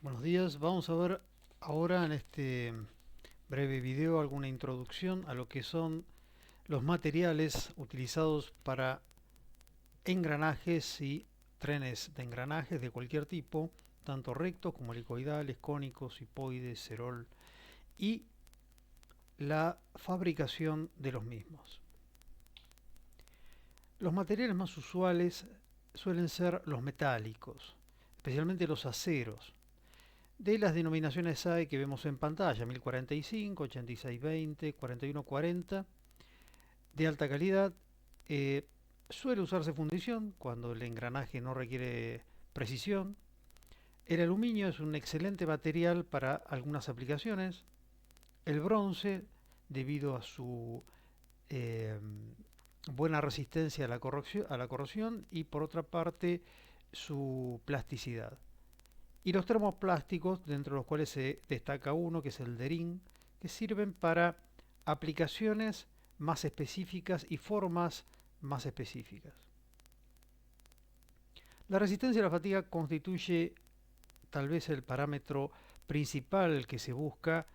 Buenos días, vamos a ver ahora en este breve video alguna introducción a lo que son los materiales utilizados para engranajes y trenes de engranajes de cualquier tipo, tanto rectos como helicoidales, cónicos, hipoides, cerol, y la fabricación de los mismos. Los materiales más usuales suelen ser los metálicos, especialmente los aceros. De las denominaciones hay que vemos en pantalla, 1045, 8620, 4140, de alta calidad. Suele usarse fundición cuando el engranaje no requiere precisión. El aluminio es un excelente material para algunas aplicaciones. El bronce, debido a su eh, buena resistencia a la corrosión y por otra parte su plasticidad. Y los termoplásticos, dentro de los cuales se destaca uno, que es el Derin, que sirven para aplicaciones más específicas y formas más específicas. La resistencia a la fatiga constituye tal vez el parámetro principal que se busca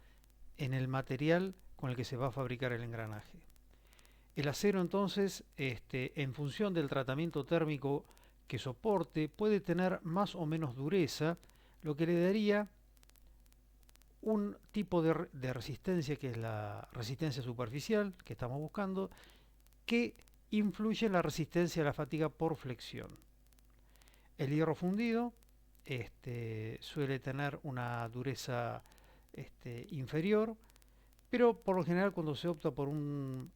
en el material con el que se va a fabricar el engranaje. El acero entonces, en función del tratamiento térmico que soporte, puede tener más o menos dureza, lo que le daría un tipo de resistencia que es la resistencia superficial que estamos buscando, que influye en la resistencia a la fatiga por flexión. El hierro fundido suele tener una dureza inferior, pero por lo general cuando se opta por un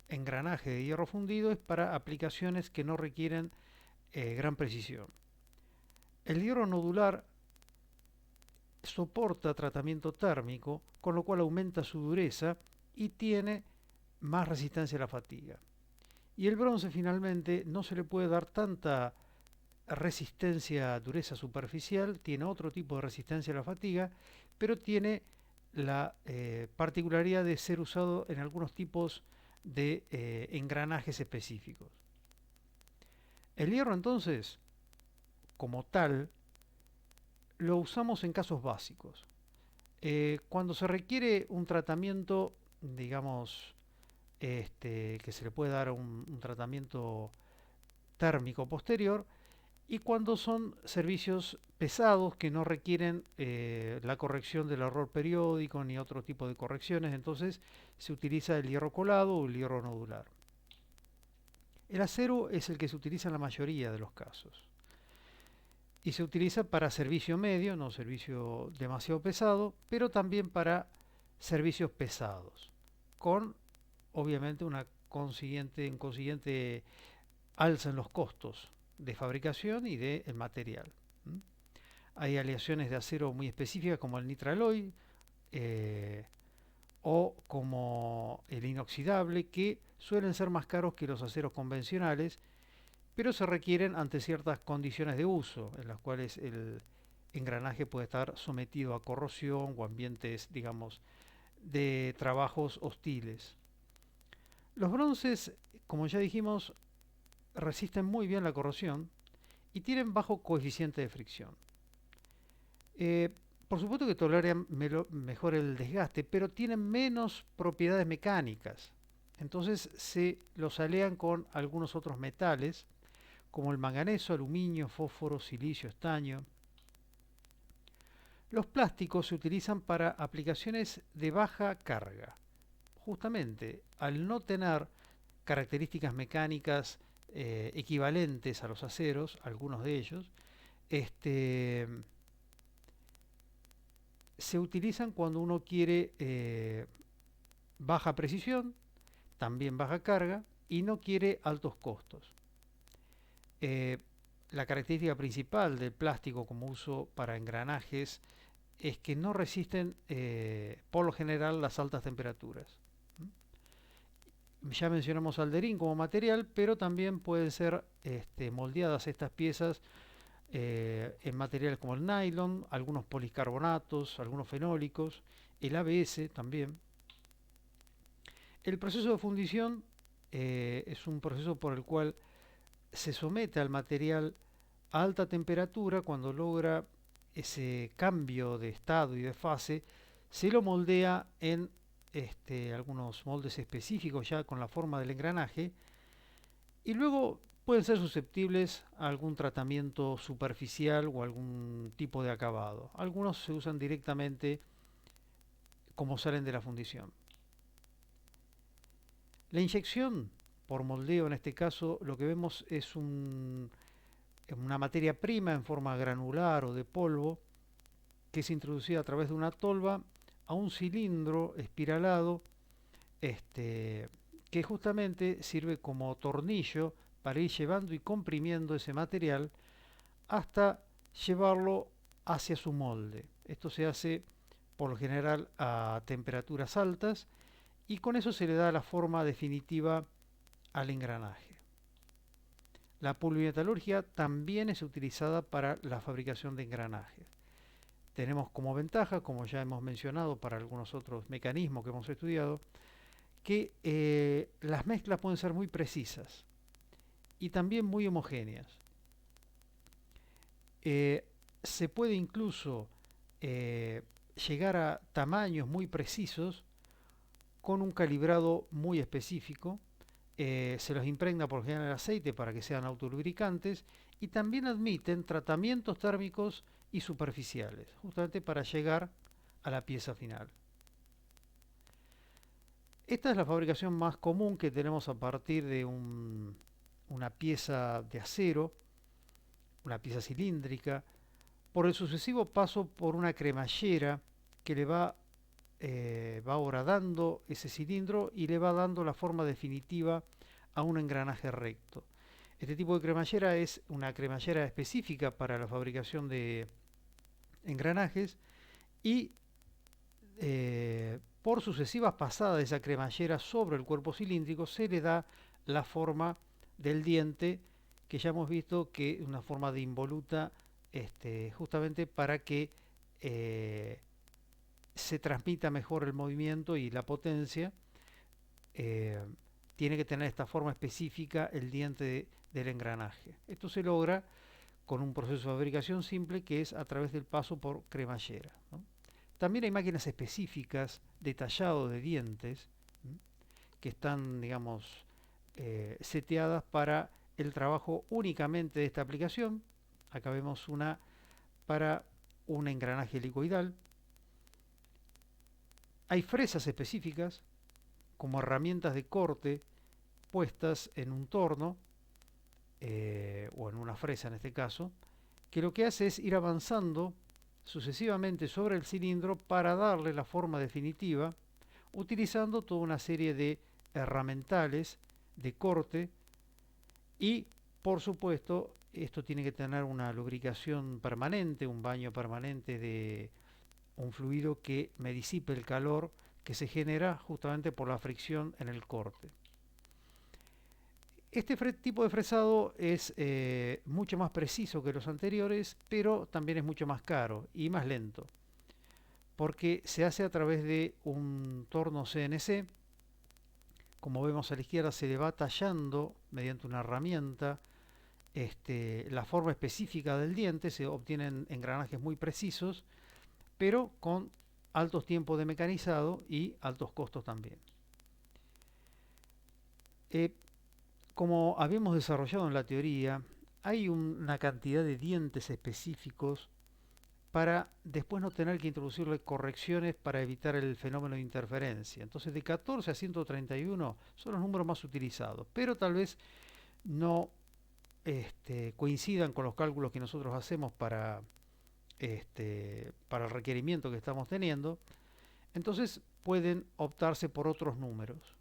engranaje de hierro fundido es para aplicaciones que no requieren gran precisión. El hierro nodular soporta tratamiento térmico, con lo cual aumenta su dureza y tiene más resistencia a la fatiga. Y el bronce finalmente no se le puede dar tanta resistencia a dureza superficial, tiene otro tipo de resistencia a la fatiga, pero tiene la particularidad de ser usado en algunos tipos de engranajes específicos. El hierro entonces, como tal, lo usamos en casos básicos. Cuando se requiere un tratamiento, digamos, que se le puede dar un tratamiento térmico posterior, y cuando son servicios pesados que no requieren la corrección del error periódico ni otro tipo de correcciones, entonces se utiliza el hierro colado o el hierro nodular. El acero es el que se utiliza en la mayoría de los casos y se utiliza para servicio medio, no servicio demasiado pesado, pero también para servicios pesados, con obviamente un consiguiente alza en los costos de fabricación y del material. ¿Mm? Hay aleaciones de acero muy específicas como el nitraloy eh, o como el inoxidable que suelen ser más caros que los aceros convencionales, pero se requieren ante ciertas condiciones de uso en las cuales el engranaje puede estar sometido a corrosión o ambientes, digamos, de trabajos hostiles. Los bronces, como ya dijimos, resisten muy bien la corrosión y tienen bajo coeficiente de fricción. Eh, por supuesto que toleran mejor el desgaste, pero tienen menos propiedades mecánicas. Entonces se los alean con algunos otros metales, como el manganeso, aluminio, fósforo, silicio, estaño. Los plásticos se utilizan para aplicaciones de baja carga. Justamente, al no tener características mecánicas equivalentes a los aceros, algunos de ellos, este, se utilizan cuando uno quiere baja precisión, también baja carga y no quiere altos costos. Eh, la característica principal del plástico como uso para engranajes es que no resisten por lo general las altas temperaturas. Ya mencionamos alderín como material, pero también pueden ser moldeadas estas piezas en materiales como el nylon, algunos policarbonatos, algunos fenólicos, el ABS también. El proceso de fundición es un proceso por el cual se somete al material a alta temperatura cuando logra ese cambio de estado y de fase se lo moldea en algunos moldes específicos ya con la forma del engranaje y luego pueden ser susceptibles a algún tratamiento superficial o algún tipo de acabado. Algunos se usan directamente como salen de la fundición. La inyección por moldeo, en este caso, lo que vemos es una materia prima en forma granular o de polvo que es introducida a través de una tolva a un cilindro espiralado que justamente sirve como tornillo para ir llevando y comprimiendo ese material hasta llevarlo hacia su molde. Esto se hace por lo general a temperaturas altas y con eso se le da la forma definitiva al engranaje. La polimetalurgia también es utilizada para la fabricación de engranajes. Tenemos como ventaja, como ya hemos mencionado para algunos otros mecanismos que hemos estudiado, que las mezclas pueden ser muy precisas y también muy homogéneas. Se puede incluso llegar a tamaños muy precisos con un calibrado muy específico. Se los impregna por general en aceite para que sean autolubricantes y también admiten tratamientos térmicos y superficiales, justamente para llegar a la pieza final. Esta es la fabricación más común que tenemos a partir de una pieza de acero, una pieza cilíndrica, por el sucesivo paso por una cremallera que le va horadando ese cilindro y le va dando la forma definitiva a un engranaje recto. Este tipo de cremallera es una cremallera específica para la fabricación de engranajes y por sucesivas pasadas de esa cremallera sobre el cuerpo cilíndrico se le da la forma del diente que ya hemos visto que es una forma de involuta justamente para que se transmita mejor el movimiento y la potencia. Tiene que tener esta forma específica el diente del engranaje. Esto se logra con un proceso de fabricación simple que es a través del paso por cremallera, ¿no? También hay máquinas específicas de tallado de dientes, ¿m? Que están, digamos, seteadas para el trabajo únicamente de esta aplicación. Acá vemos una para un engranaje helicoidal. Hay fresas específicas como herramientas de corte puestas en un torno o en una fresa en este caso, que lo que hace es ir avanzando sucesivamente sobre el cilindro para darle la forma definitiva, utilizando toda una serie de herramientales de corte y, por supuesto, esto tiene que tener una lubricación permanente, un baño permanente de un fluido que me disipe el calor que se genera justamente por la fricción en el corte. Este tipo de fresado es mucho más preciso que los anteriores, pero también es mucho más caro y más lento, porque se hace a través de un torno CNC. Como vemos a la izquierda, se le va tallando mediante una herramienta la forma específica del diente. Se obtienen engranajes muy precisos, pero con altos tiempos de mecanizado y altos costos también. Como habíamos desarrollado en la teoría, hay una cantidad de dientes específicos para después no tener que introducirle correcciones para evitar el fenómeno de interferencia. Entonces de 14 a 131 son los números más utilizados, pero tal vez no coincidan con los cálculos que nosotros hacemos para el requerimiento que estamos teniendo. Entonces pueden optarse por otros números.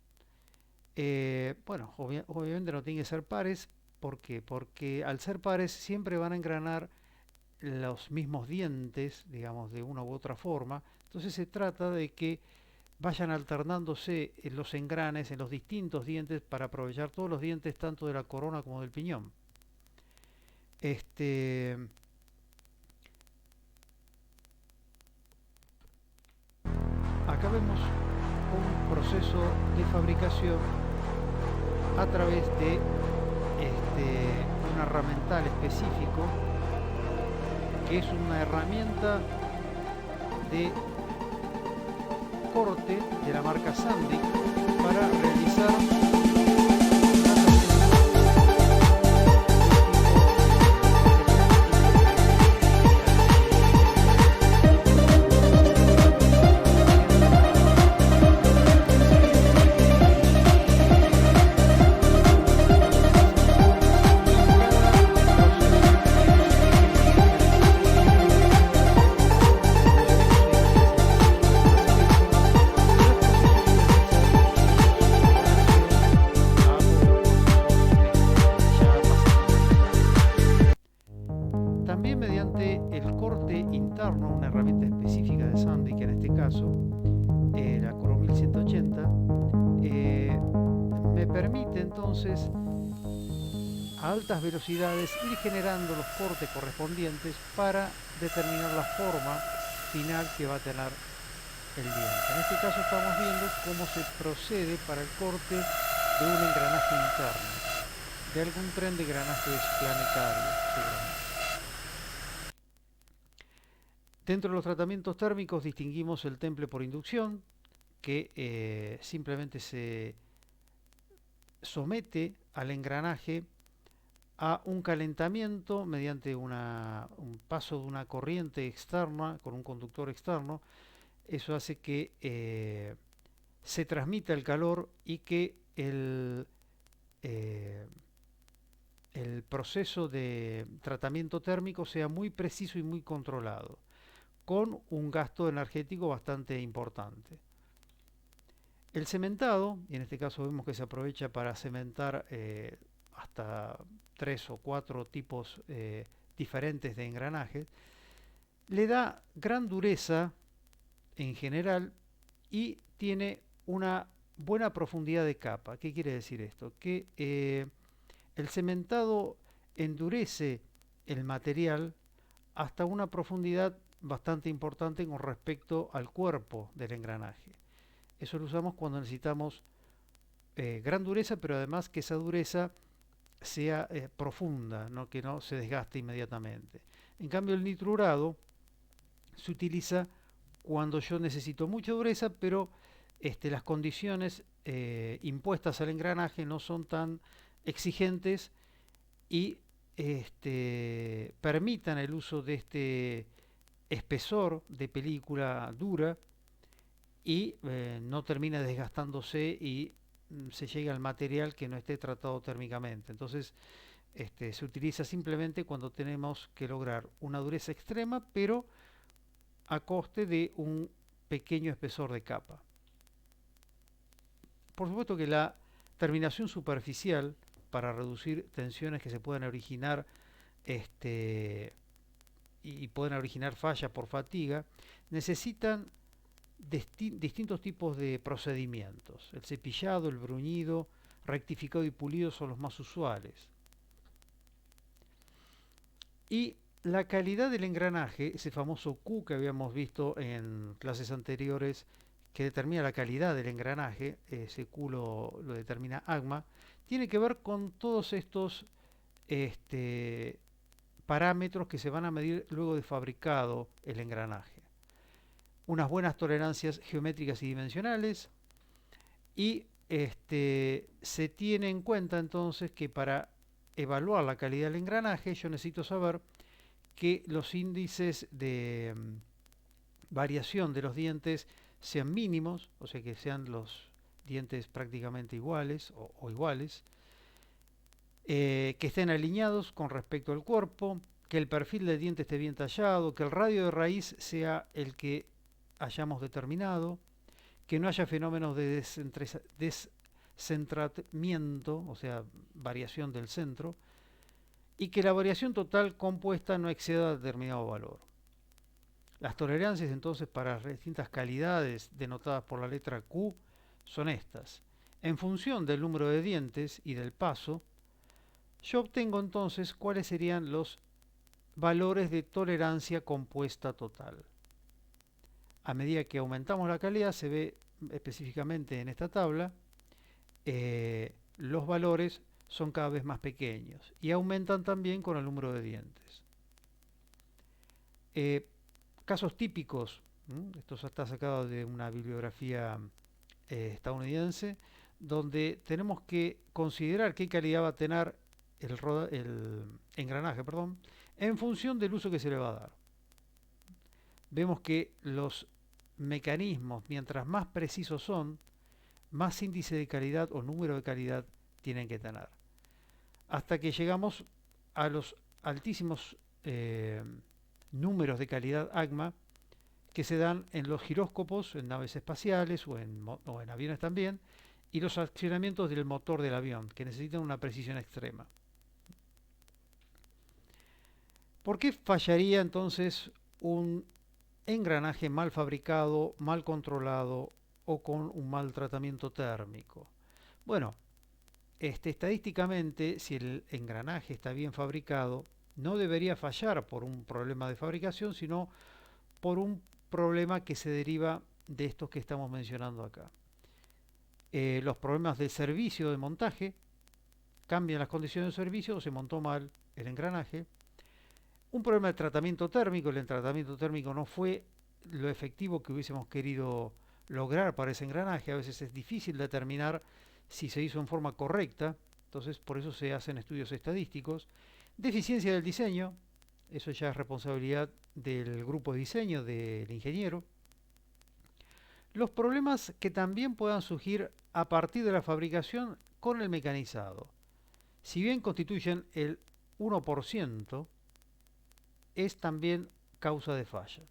Bueno, obviamente no tienen que ser pares. ¿Por qué? Porque al ser pares siempre van a engranar los mismos dientes, digamos, de una u otra forma. Entonces se trata de que vayan alternándose en los engranes, en los distintos dientes, para aprovechar todos los dientes, tanto de la corona como del piñón. Acá vemos un proceso de fabricación a través de un herramental específico que es una herramienta de corte de la marca Sandic para realizar también mediante el corte interno, una herramienta específica de Sandic en este caso, la Coro 1180, me permite entonces a altas velocidades ir generando los cortes correspondientes para determinar la forma final que va a tener el diente. En este caso estamos viendo cómo se procede para el corte de un engranaje interno, de algún tren de engranajes planetarios, seguramente. Dentro de los tratamientos térmicos distinguimos el temple por inducción, que simplemente se somete al engranaje a un calentamiento mediante un paso de una corriente externa con un conductor externo. Eso hace que se transmita el calor y que eh, el proceso de tratamiento térmico sea muy preciso y muy controlado, con un gasto energético bastante importante. El cementado, y en este caso vemos que se aprovecha para cementar hasta 3 o 4 tipos diferentes de engranajes, le da gran dureza en general y tiene una buena profundidad de capa. ¿Qué quiere decir esto? Que el cementado endurece el material hasta una profundidad bastante importante con respecto al cuerpo del engranaje. Eso lo usamos cuando necesitamos gran dureza, pero además que esa dureza sea profunda, ¿no? Que no se desgaste inmediatamente. En cambio, el nitrurado se utiliza cuando yo necesito mucha dureza, pero las condiciones impuestas al engranaje no son tan exigentes y permitan el uso de este espesor de película dura y no termina desgastándose y se llega al material que no esté tratado térmicamente. Entonces se utiliza simplemente cuando tenemos que lograr una dureza extrema, pero a coste de un pequeño espesor de capa. Por supuesto que la terminación superficial para reducir tensiones que se puedan originar y pueden originar fallas por fatiga, necesitan distintos tipos de procedimientos. El cepillado, el bruñido, rectificado y pulido son los más usuales. Y la calidad del engranaje, ese famoso Q que habíamos visto en clases anteriores, que determina la calidad del engranaje, ese Q lo determina AGMA, tiene que ver con todos estos parámetros que se van a medir luego de fabricado el engranaje. Unas buenas tolerancias geométricas y dimensionales y se tiene en cuenta entonces que para evaluar la calidad del engranaje yo necesito saber que los índices de variación de los dientes sean mínimos, o sea que sean los dientes prácticamente iguales o iguales, que estén alineados con respecto al cuerpo, que el perfil del diente esté bien tallado, que el radio de raíz sea el que hayamos determinado, que no haya fenómenos de descentramiento, o sea, variación del centro, y que la variación total compuesta no exceda determinado valor. Las tolerancias entonces para las distintas calidades denotadas por la letra Q son estas. En función del número de dientes y del paso, yo obtengo entonces cuáles serían los valores de tolerancia compuesta total. A medida que aumentamos la calidad, se ve específicamente en esta tabla, los valores son cada vez más pequeños y aumentan también con el número de dientes. Eh, Casos típicos, esto está sacado de una bibliografía estadounidense, donde tenemos que considerar qué calidad va a tener el engranaje, perdón, en función del uso que se le va a dar. Vemos que los mecanismos, mientras más precisos son, más índice de calidad o número de calidad tienen que tener. Hasta que llegamos a los altísimos números de calidad ACMA que se dan en los giróscopos, en naves espaciales o en aviones también, y los accionamientos del motor del avión, que necesitan una precisión extrema. ¿Por qué fallaría entonces un engranaje mal fabricado, mal controlado o con un mal tratamiento térmico? Bueno, estadísticamente, si el engranaje está bien fabricado, no debería fallar por un problema de fabricación, sino por un problema que se deriva de estos que estamos mencionando acá. Los problemas de servicio de montaje, cambian las condiciones de servicio o se montó mal el engranaje. Un problema de tratamiento térmico, el tratamiento térmico no fue lo efectivo que hubiésemos querido lograr para ese engranaje. A veces es difícil determinar si se hizo en forma correcta, entonces por eso se hacen estudios estadísticos. Deficiencia del diseño, eso ya es responsabilidad del grupo de diseño, del ingeniero. Los problemas que también puedan surgir a partir de la fabricación con el mecanizado. Si bien constituyen el 1%, es también causa de falla.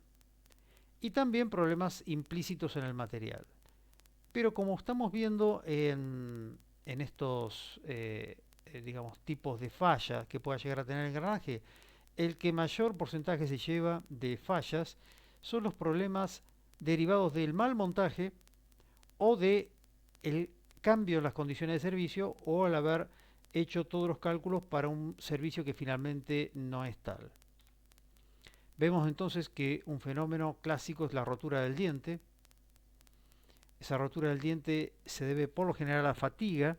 Y también problemas implícitos en el material. Pero como estamos viendo en estos digamos, tipos de falla que pueda llegar a tener el engranaje, el que mayor porcentaje se lleva de fallas son los problemas derivados del mal montaje o de el cambio en las condiciones de servicio o al haber hecho todos los cálculos para un servicio que finalmente no es tal. Vemos entonces que un fenómeno clásico es la rotura del diente. Esa rotura del diente se debe por lo general a fatiga.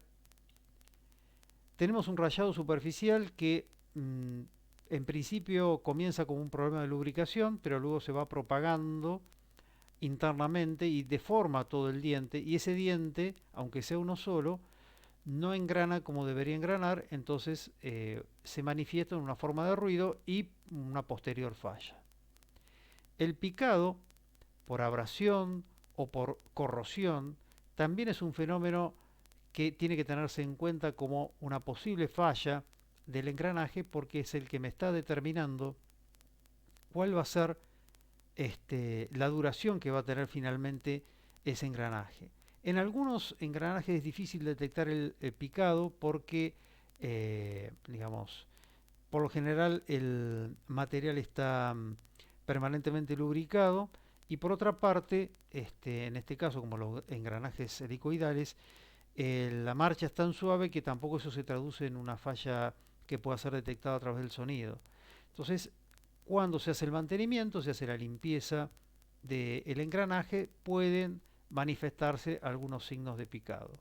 Tenemos un rayado superficial que en principio comienza como un problema de lubricación, pero luego se va propagando internamente y deforma todo el diente, y ese diente, aunque sea uno solo, no engrana como debería engranar, entonces se manifiesta en una forma de ruido y una posterior falla. El picado por abrasión o por corrosión también es un fenómeno que tiene que tenerse en cuenta como una posible falla del engranaje, porque es el que me está determinando cuál va a ser la duración que va a tener finalmente ese engranaje. En algunos engranajes es difícil detectar el picado porque, digamos, por lo general el material está permanentemente lubricado, y por otra parte, en este caso como los engranajes helicoidales, la marcha es tan suave que tampoco eso se traduce en una falla que pueda ser detectada a través del sonido. Entonces, cuando se hace el mantenimiento, se hace la limpieza del engranaje, pueden manifestarse algunos signos de picado.